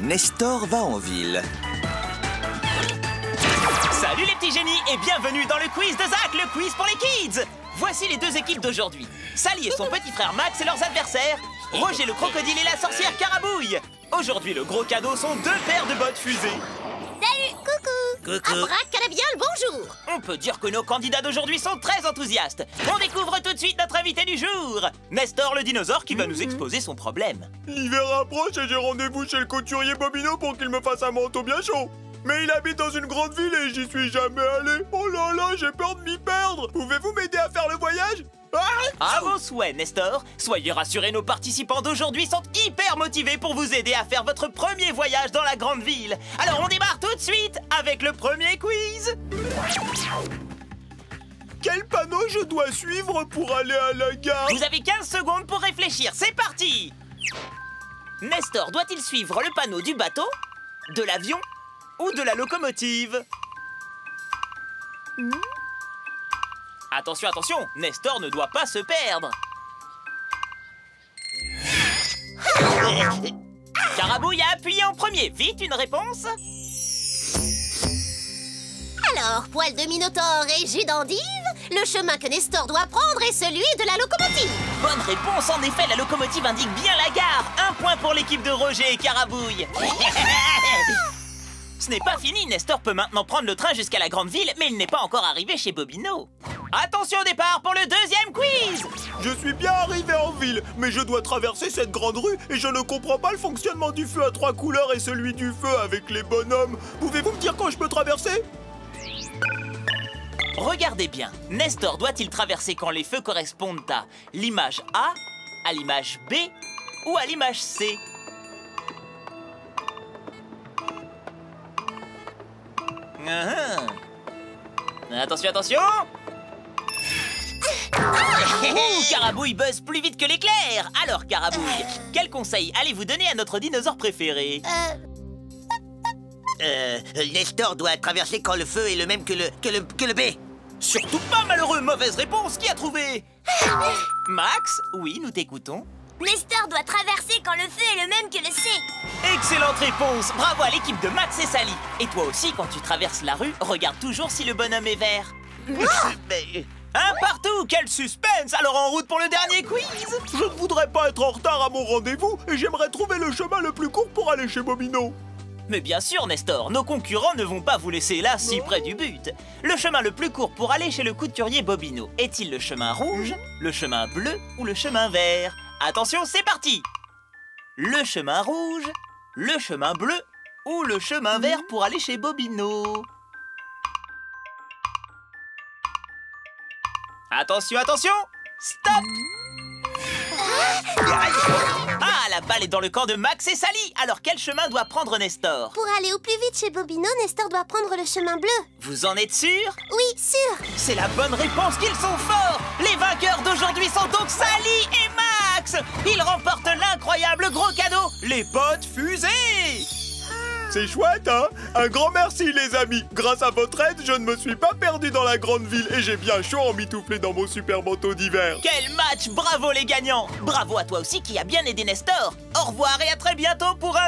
Nestor va en ville. Salut les petits génies et bienvenue dans le quiz de Zach, le quiz pour les kids. Voici les deux équipes d'aujourd'hui. Sally et son petit frère Max et leurs adversaires, Roger le crocodile et la sorcière Carabouille. Aujourd'hui, le gros cadeau sont 2 paires de bottes fusées. Salut, coucou. Abracadabia, bonjour. On peut dire que nos candidats d'aujourd'hui sont très enthousiastes. On découvre tout de suite notre invité du jour, Nestor le dinosaure qui va nous exposer son problème. L'hiver approche et j'ai rendez-vous chez le couturier Bobino pour qu'il me fasse un manteau bien chaud. Mais il habite dans une grande ville et j'y suis jamais allé. Oh là là, j'ai peur de m'y perdre. Pouvez-vous m'aider à faire le voyage? À vos souhaits, Nestor. Soyez rassurés, nos participants d'aujourd'hui sont hyper motivés pour vous aider à faire votre premier voyage dans la grande ville. Alors on démarre tout de suite avec le premier quiz. Quel panneau je dois suivre pour aller à la gare? Vous avez 15 secondes pour réfléchir, c'est parti. Nestor doit-il suivre le panneau du bateau, de l'avion ou de la locomotive? Attention, attention, Nestor ne doit pas se perdre. Carabouille a appuyé en premier. Vite, une réponse. Alors, poil de minotaure et jus d'endive, le chemin que Nestor doit prendre est celui de la locomotive. Bonne réponse, en effet, la locomotive indique bien la gare. 1 point pour l'équipe de Roger et Carabouille. Ce n'est pas fini, Nestor peut maintenant prendre le train jusqu'à la grande ville, mais il n'est pas encore arrivé chez Bobino. Attention au départ pour le deuxième quiz. Je suis bien arrivé en ville, mais je dois traverser cette grande rue et je ne comprends pas le fonctionnement du feu à 3 couleurs et celui du feu avec les bonhommes. Pouvez-vous me dire quand je peux traverser? Regardez bien, Nestor doit-il traverser quand les feux correspondent à l'image A, à l'image B ou à l'image C? Attention, attention. Carabouille buzz plus vite que l'éclair. Alors, Carabouille, quel conseil allez-vous donner à notre dinosaure préféré? Nestor doit traverser quand le feu est le même que le B. Surtout pas, malheureux. Mauvaise réponse. Qui a trouvé? Max? Oui, nous t'écoutons. Nestor doit traverser quand le feu est le même que le C. Excellente réponse. Bravo à l'équipe de Max et Sally. Et toi aussi, quand tu traverses la rue, regarde toujours si le bonhomme est vert. Un partout. Quel suspense. Alors en route pour le dernier quiz. Je ne voudrais pas être en retard à mon rendez-vous et j'aimerais trouver le chemin le plus court pour aller chez Bobino. Mais bien sûr, Nestor, nos concurrents ne vont pas vous laisser là si près du but. Le chemin le plus court pour aller chez le couturier Bobino est-il le chemin rouge, le chemin bleu ou le chemin vert? Attention, c'est parti! Le chemin rouge, le chemin bleu ou le chemin vert pour aller chez Bobino? Attention, attention! Stop! Ah, la balle est dans le camp de Max et Sally. Alors quel chemin doit prendre Nestor? Pour aller au plus vite chez Bobino, Nestor doit prendre le chemin bleu. Vous en êtes sûr? Oui, sûr. C'est la bonne réponse, qu'ils sont forts. Les vainqueurs d'aujourd'hui sont donc Sally et Max. Ils remportent l'incroyable gros cadeau, les bottes fusées. C'est chouette, hein? Un grand merci, les amis. Grâce à votre aide, je ne me suis pas perdu dans la grande ville et j'ai bien chaud en m'itoufler dans mon super manteau d'hiver. Quel match! Bravo les gagnants! Bravo à toi aussi qui a bien aidé Nestor. Au revoir et à très bientôt pour un